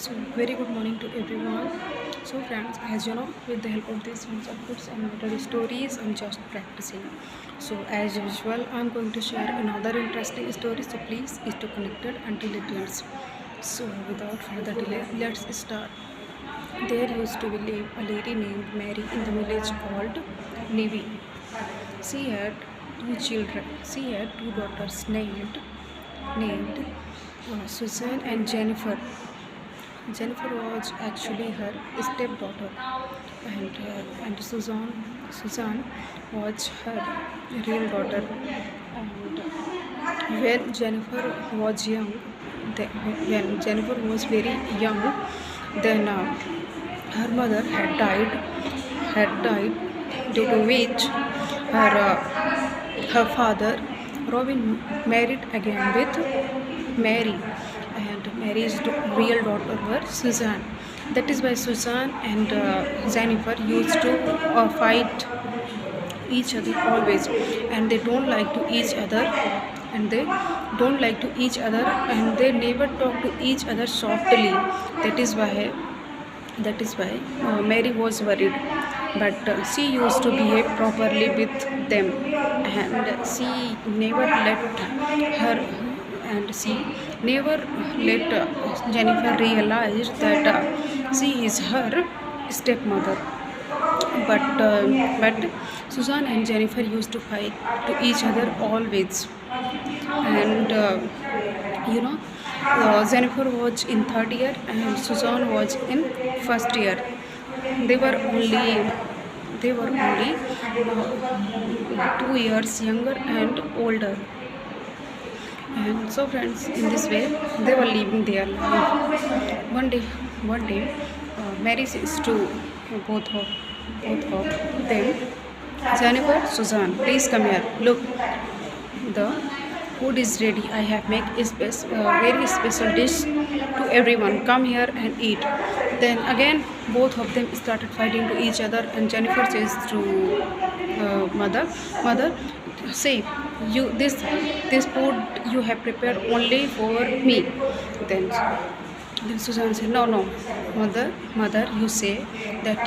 So, very good morning to everyone. So, friends, as you know, with the help of these books and literary stories, I'm just practicing. So, as usual, I'm going to share another interesting story. So, please stay connected until it ends. So, without further delay, let's start. There used to live a lady named Mary in the village called Navy. She had two children. She had two daughters named Susan and Jennifer. Jennifer was actually her stepdaughter, and Susan was her real daughter. And when Jennifer was young, when Jennifer was very young, then her mother had died, due to which her father Robin married again with Mary, and Mary's real daughter was Suzanne. That is why Suzanne and Jennifer used to fight each other always, and they don't like to each other, and they don't like to each other, and they never talk to each other softly. That is why Mary was worried, but she used to behave properly with them, and her she never let Jennifer realize that she is her stepmother. But Susan and Jennifer used to fight to each other always, and you know Jennifer was in third year and Susan was in first year. They were only 2 years younger and older. And so, friends, in this way, they were living their life. One day, Mary says to both of them, Jennifer, Susan, please come here. Look, the food is ready. I have made very special dish to everyone. Come here and eat. Then again, both of them started fighting to each other, and Jennifer says to mother, say, you this food you have prepared only for me. Then then Susan said, no, mother, you say that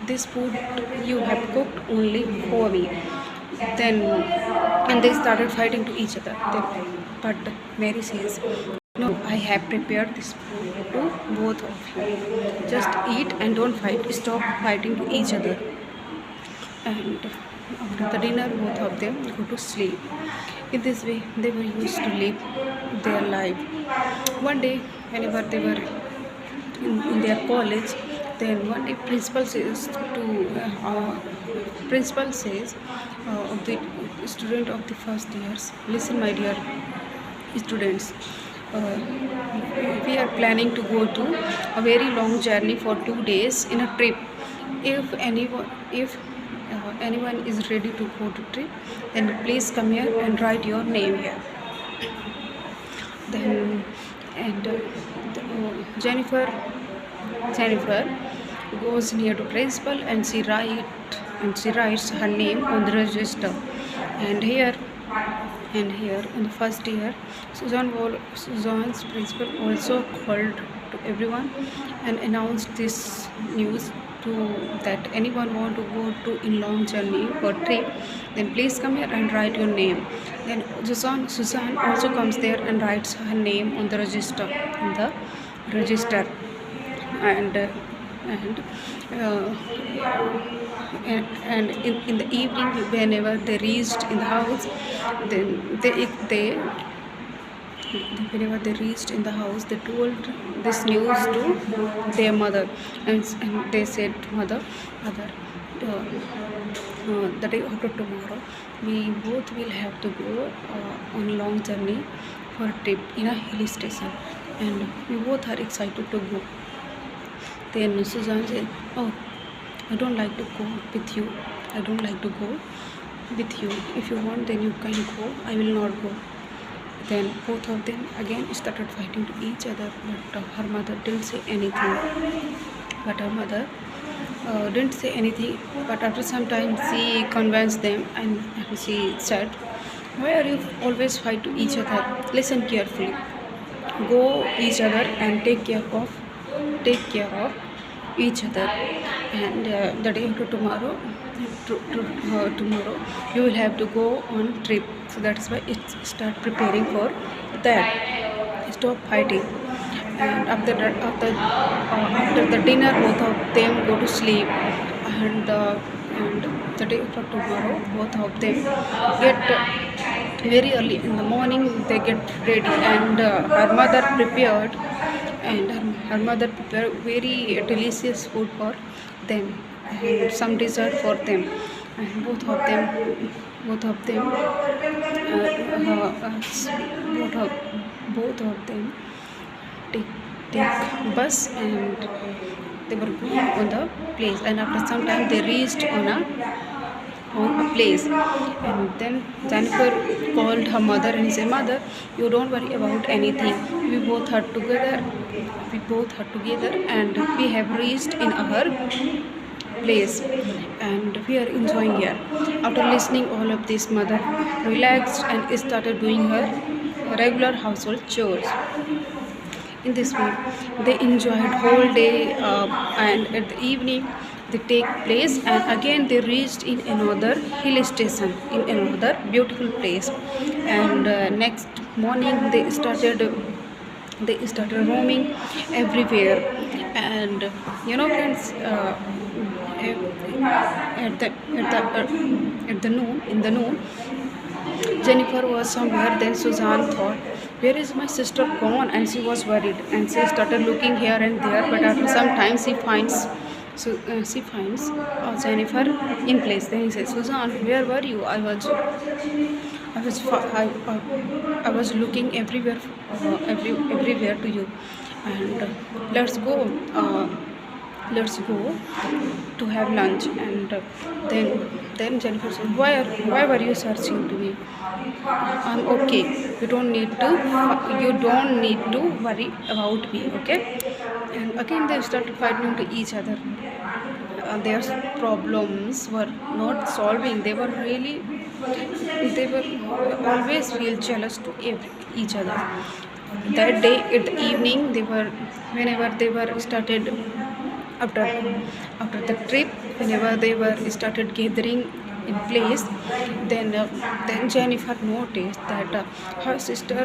this food you have cooked only for me. Then and they started fighting to each other. But Mary says, no, I have prepared this food to both of you. Just eat and don't fight. Stop fighting to each other. And after the dinner, both of them go to sleep. In this way, they were used to live their life. One day, whenever they were in their college, then one day principal says of the student of the first years, listen, my dear students, uh, we are planning to go to a very long journey for 2 days in a trip. If anyone is ready to go to trip, then please come here and write your name here. Then and Jennifer goes near to principal, and she writes her name on the register. And here in the first year, Susan's principal also called to everyone and announced this news to that anyone want to go to in long journey for trip, then please come here and write your name. Then Susan also comes there and writes her name on the register. And uh, and, and in the evening, whenever they reached in the house, then they whenever they reached in the house, they told this news to their mother, and they said, mother, the day after tomorrow, we both will have to go on a long journey for a trip in a hill station, and we both are excited to go. Then Susan said, oh, I don't like to go with you. I don't like to go with you. If you want, then you can go. I will not go. Then both of them again started fighting to each other, but her mother didn't say anything. But her mother didn't say anything. But after some time, she convinced them, and she said, "Why are you always fight to each other? Listen carefully. go each other and take care of each other. And the day after tomorrow, tomorrow you will have to go on trip. So that's why it start preparing for that. Stop fighting. And after the dinner, both of them go to sleep. And the day after tomorrow, both of them get very early in the morning. They get ready, and her mother prepared very delicious food for them, and some dessert for them. And both of them take bus, and they were going on the place. And after some time they reached on a place. And then Jennifer called her mother and said, "Mother, you don't worry about anything. We both are together and we have reached in our place, and we are enjoying here." After listening all of this, mother relaxed and started doing her regular household chores. In this way, they enjoyed whole day, and at the evening they take place, and again they reached in another hill station, in another beautiful place. And next morning they started roaming everywhere. And friends, at the noon in the noon, Jennifer was somewhere. Then Suzanne thought, "Where is my sister gone?" And she was worried, and she started looking here and there. But after some time, she finds Jennifer in place. Then he says, "Suzanne, where were you? I was looking everywhere to you, and let's go to have lunch." And then Jennifer said, "Why were you searching to me? I'm okay. You don't need to worry about me, okay?" And again they started fighting to each other. Their problems were not solving. They were always feel jealous to each other. That day at the evening, whenever they were started, after the trip, whenever they were started gathering in place, then Jennifer noticed that her sister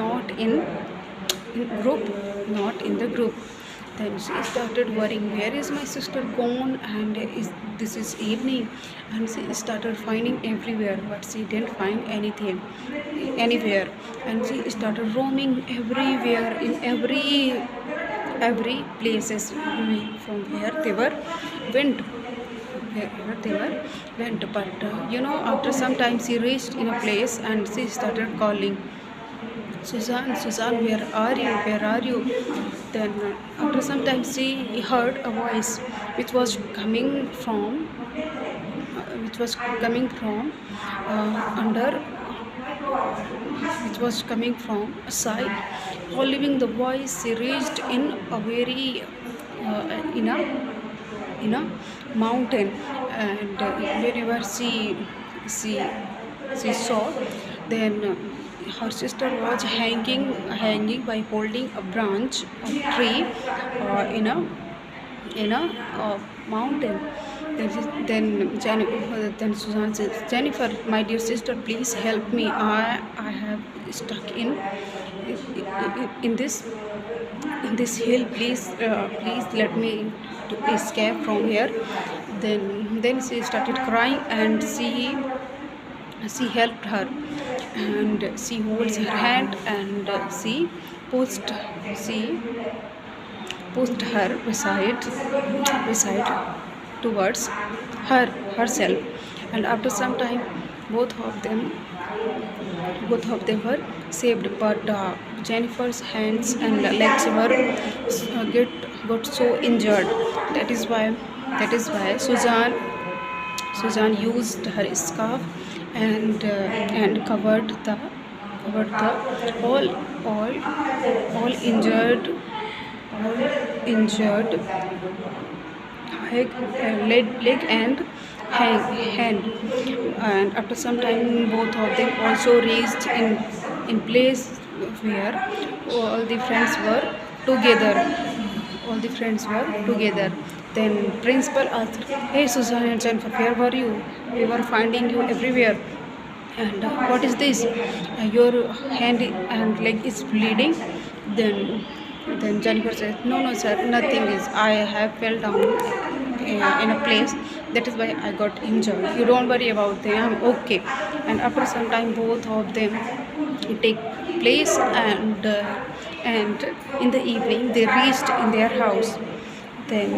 not in the group. Then she started worrying, "Where is my sister gone?" And this is evening, and she started finding everywhere, but she didn't find anything anywhere. And she started roaming everywhere, in every places from where they were went. But after some time she reached in a place, and she started calling, "Suzanne, where are you?" Then after some time she heard a voice which was coming under, which was coming from a side. Following the voice, she reached in a very in a mountain. And whenever she saw, then her sister was hanging by holding a branch of tree, in a mountain. Then Susan says, "Jennifer, my dear sister, please help me. I have stuck in this hill. Please let me to escape from here." Then she started crying, and she helped her, and she holds her hand, and she pushed she pushed her beside towards herself. And after some time, both of them were saved. But Jennifer's hands and legs got so injured. That is why Suzanne used her scarf, and covered the all injured leg and hand. And after some time, both of them also reached in place where all the friends were together. All the friends were together. Then principal asked, "Hey Susan and Jennifer, where were you? We were finding you everywhere. And what is this? Your hand and leg is bleeding." Then Jennifer said, "No, no, sir, nothing is. I have fell down in a place. That is why I got injured. You don't worry about them. I'm okay." And after some time, both of them take place, and in the evening they reached in their house. Then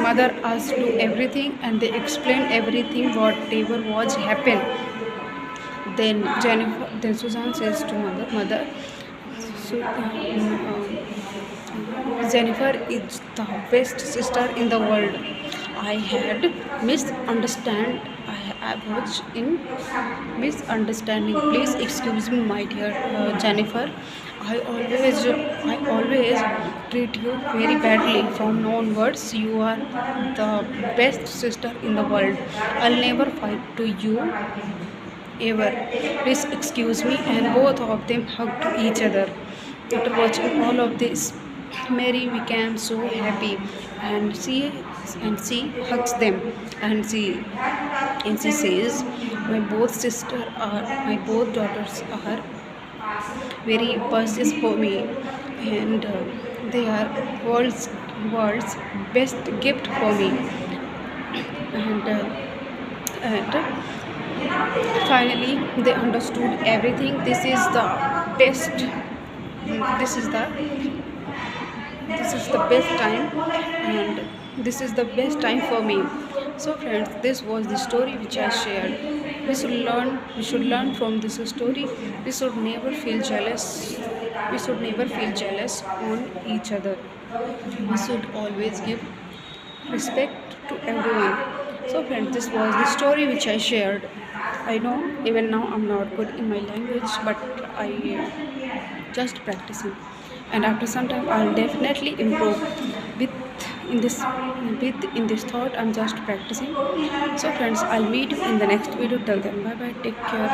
mother asked to everything, and they explained everything whatever was happened. Then Susan says to mother, so, Jennifer is the best sister in the world. I had misunderstand. I was in misunderstanding. Please excuse me, my dear Jennifer. I always treat you very badly. From now onwards, you are the best sister in the world. I'll never fight to you ever. Please excuse me." And both of them hugged each other. After watching all of this, Mary became so happy, and she hugs them, and she says, my both daughters are very precious for me, and they are world's best gift for me. And finally they understood everything. Best this is the this is the best time, and this is the best time for me. So friends, this was the story which I shared. We should learn from this story. We should never feel jealous. We should never feel jealous on each other. We should always give respect to everyone. So friends, this was the story which I shared. I know even now I'm not good in my language, but I just practicing, and after some time I'll definitely improve. with in this thought, I'm just practicing. So friends, I'll meet you in the next video. Till then, bye bye, take care.